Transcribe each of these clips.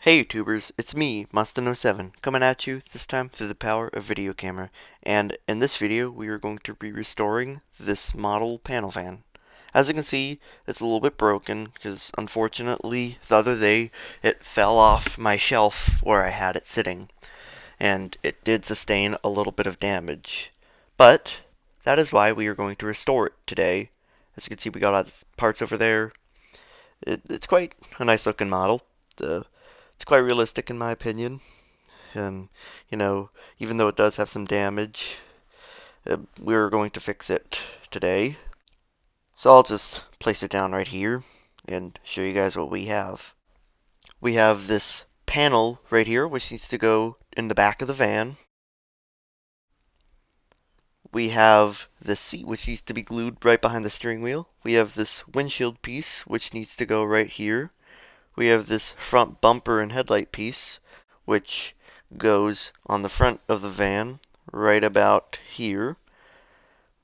Hey YouTubers, it's me, Mustin07, coming at you this time through the power of video camera, and in this video we are going to be restoring this model panel fan. As you can see, it's a little bit broken, because unfortunately the other day it fell off my shelf where I had it sitting, and it did sustain a little bit of damage. But, that is why we are going to restore it today. As you can see, we got all the parts over there. It's quite a nice looking model. It's quite realistic in my opinion. Um, Even though it does have some damage, we're going to fix it today. So I'll just place it down right here and show you guys what we have. We have this panel right here, which needs to go in the back of the van. We have the seat, which needs to be glued right behind the steering wheel. We have this windshield piece, which needs to go right here. We have this front bumper and headlight piece, which goes on the front of the van, right about here.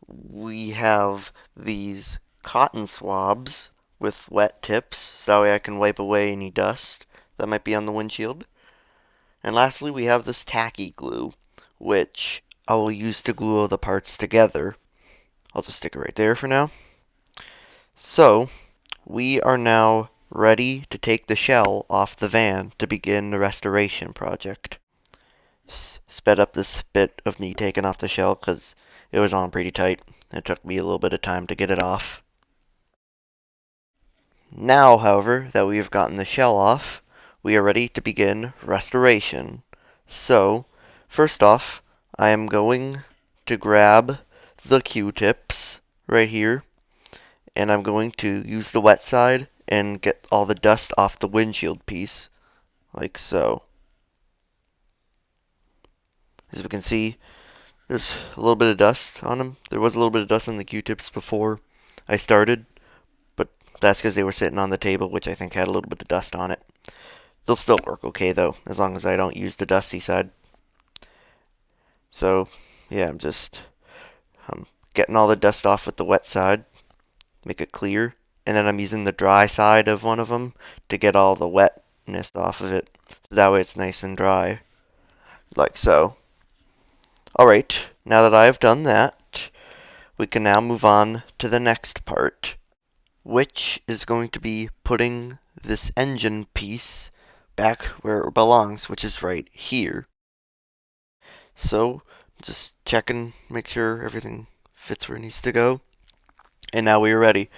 We have these cotton swabs with wet tips, so that way I can wipe away any dust that might be on the windshield. And lastly, we have this tacky glue, which I will use to glue all the parts together. I'll just stick it right there for now. So, we are now ready to take the shell off the van to begin the restoration project. Sped up this bit of me taking off the shell because it was on pretty tight. It took me a little bit of time to get it off. Now, however, that we have gotten the shell off, we are ready to begin restoration. So, first off, I am going to grab the Q-tips right here, and I'm going to use the wet side and get all the dust off the windshield piece, like so. As we can see, there's a little bit of dust on them. There was a little bit of dust on the Q-tips before I started, but that's because they were sitting on the table, which I think had a little bit of dust on it. They'll still work okay though, as long as I don't use the dusty side. So, yeah, I'm getting all the dust off with the wet side, make it clear, and then I'm using the dry side of one of them to get all the wetness off of it, so that way it's nice and dry, like so. Alright, now that I have done that, we can now move on to the next part, which is going to be putting this engine piece back where it belongs, which is right here. So, just checking, make sure everything fits where it needs to go. And now we are ready.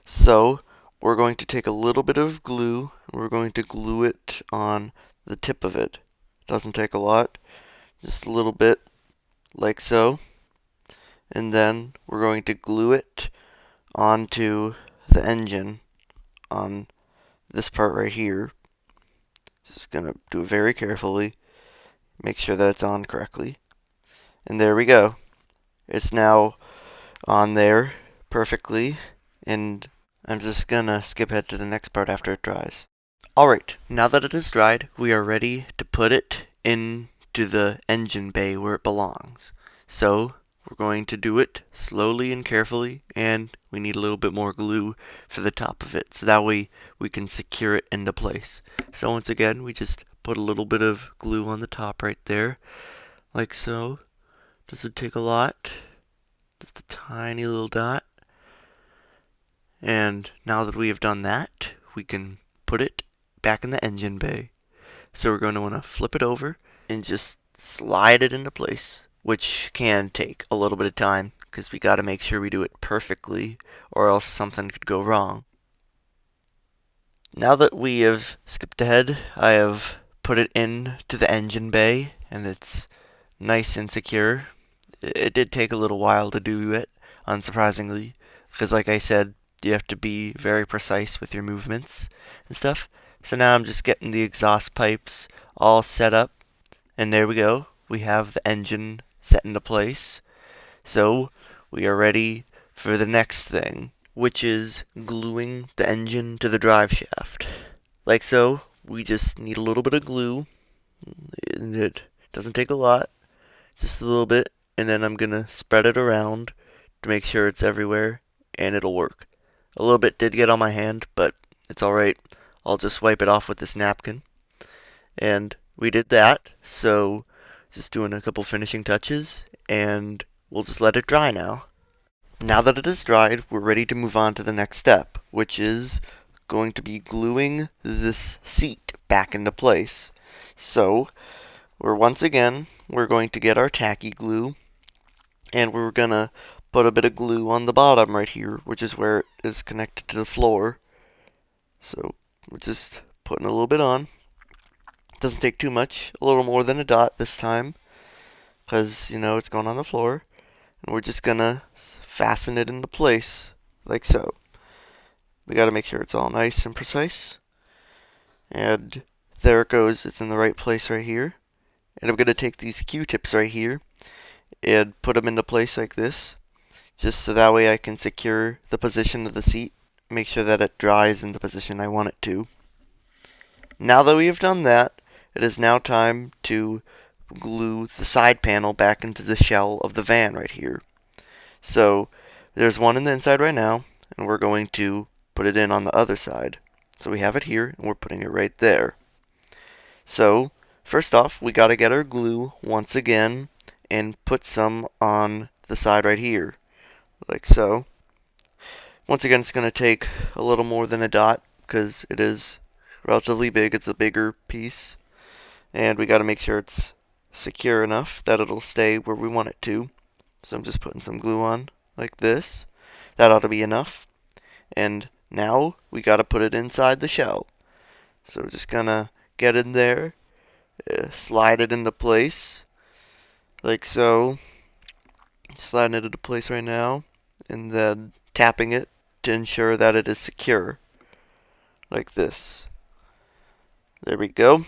So, we're going to take a little bit of glue, and we're going to glue it on the tip of it. Doesn't take a lot, just a little bit, like so. And then we're going to glue it onto the engine on this part right here. Just gonna do it very carefully, make sure that it's on correctly. And there we go. It's now on there perfectly, and I'm just gonna skip ahead to the next part after it dries. Alright, now that it is dried, we are ready to put it into the engine bay where it belongs. So, we're going to do it slowly and carefully, and we need a little bit more glue for the top of it, so that way we can secure it into place. So once again, we just put a little bit of glue on the top right there, like so. Doesn't take a lot, just a tiny little dot. And now that we have done that, we can put it back in the engine bay. So we're going to want to flip it over and just slide it into place, which can take a little bit of time because we got to make sure we do it perfectly or else something could go wrong. Now that we have skipped ahead, I have put it into the engine bay and it's nice and secure. It did take a little while to do it, unsurprisingly, because like I said, you have to be very precise with your movements and stuff. So now I'm just getting the exhaust pipes all set up, and there we go. We have the engine set into place. So we are ready for the next thing, which is gluing the engine to the drive shaft. Like so, we just need a little bit of glue, and it doesn't take a lot, just a little bit, and then I'm gonna spread it around to make sure it's everywhere, and it'll work. A little bit did get on my hand, but it's alright. I'll just wipe it off with this napkin. And we did that, so just doing a couple finishing touches, and we'll just let it dry now. Now that it is dried, we're ready to move on to the next step, which is going to be gluing this seat back into place. So, we're going to get our tacky glue, and we're gonna put a bit of glue on the bottom right here, which is where it is connected to the floor. So, we're just putting a little bit on. Doesn't take too much, a little more than a dot this time, because, it's going on the floor. And we're just gonna fasten it into place, like so. We gotta make sure it's all nice and precise. And there it goes, it's in the right place right here. And I'm gonna take these Q-tips right here and put them into place like this, just so that way I can secure the position of the seat, make sure that it dries in the position I want it to. Now that we have done that, it is now time to glue the side panel back into the shell of the van right here. So there's one in the inside right now, and we're going to put it in on the other side. So we have it here, and we're putting it right there. So first off, we gotta get our glue once again and put some on the side right here, like so. Once again, it's gonna take a little more than a dot because it is relatively big. It's a bigger piece, and we gotta make sure it's secure enough that it'll stay where we want it to. So I'm just putting some glue on like this. That ought to be enough. And now we gotta put it inside the shell. So we're just gonna get in there, slide it into place, like so. Sliding it into place right now, and then tapping it to ensure that it is secure, like this. There we go.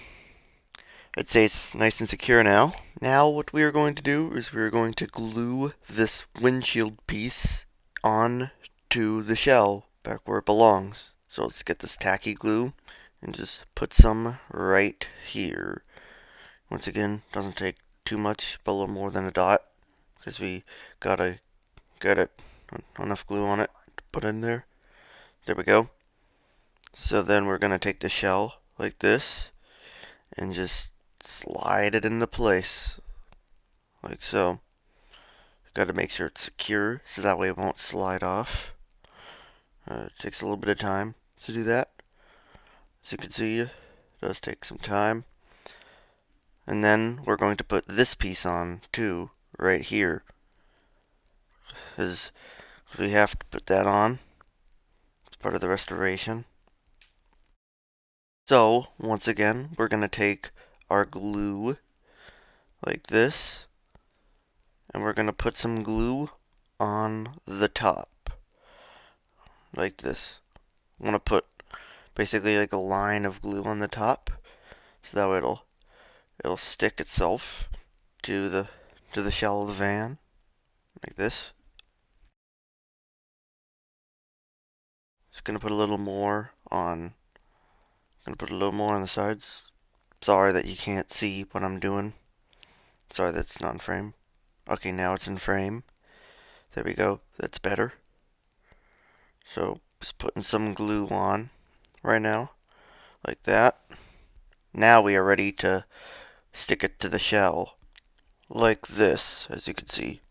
I'd say it's nice and secure now. Now what we are going to do is we are going to glue this windshield piece on to the shell back where it belongs. So let's get this tacky glue and just put some right here. Once again, doesn't take too much, but a little more than a dot, because we gotta get it enough glue on it to put in there. There we go. So then we're gonna take the shell like this and just slide it into place, like so. Gotta make sure it's secure so that way it won't slide off. It takes a little bit of time to do that. As you can see, it does take some time. And then we're going to put this piece on too, right here, because we have to put that on. It's part of the restoration. So once again, we're going to take our glue like this, and we're going to put some glue on the top like this. I want to put basically like a line of glue on the top, so that way it'll stick itself to the shell of the van, like this. Just gonna put a little more on. Gonna put a little more on the sides. Sorry that you can't see what I'm doing. Sorry that's not in frame. Okay, now it's in frame. There we go. That's better. So just putting some glue on right now, like that. Now we are ready to stick it to the shell, like this, as you can see.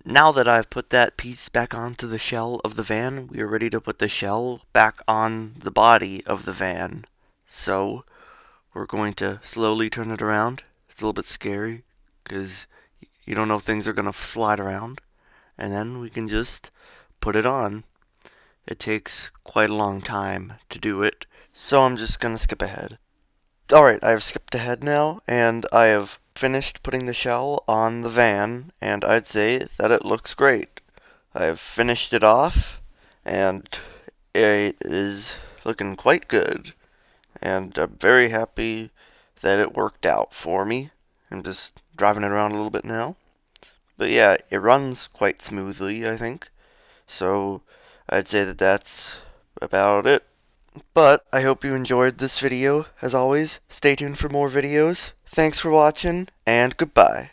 Now that I've put that piece back onto the shell of the van, we are ready to put the shell back on the body of the van. So we're going to slowly turn it around. It's a little bit scary because you don't know if things are going to slide around. And then we can just put it on. It takes quite a long time to do it, so I'm just going to skip ahead. Alright, I've skipped ahead now, and I have finished putting the shell on the van, and I'd say that it looks great. I've finished it off, and it is looking quite good, and I'm very happy that it worked out for me. I'm just driving it around a little bit now. But yeah, it runs quite smoothly, I think. So I'd say that that's about it. But I hope you enjoyed this video. As always, stay tuned for more videos. Thanks for watching, and goodbye.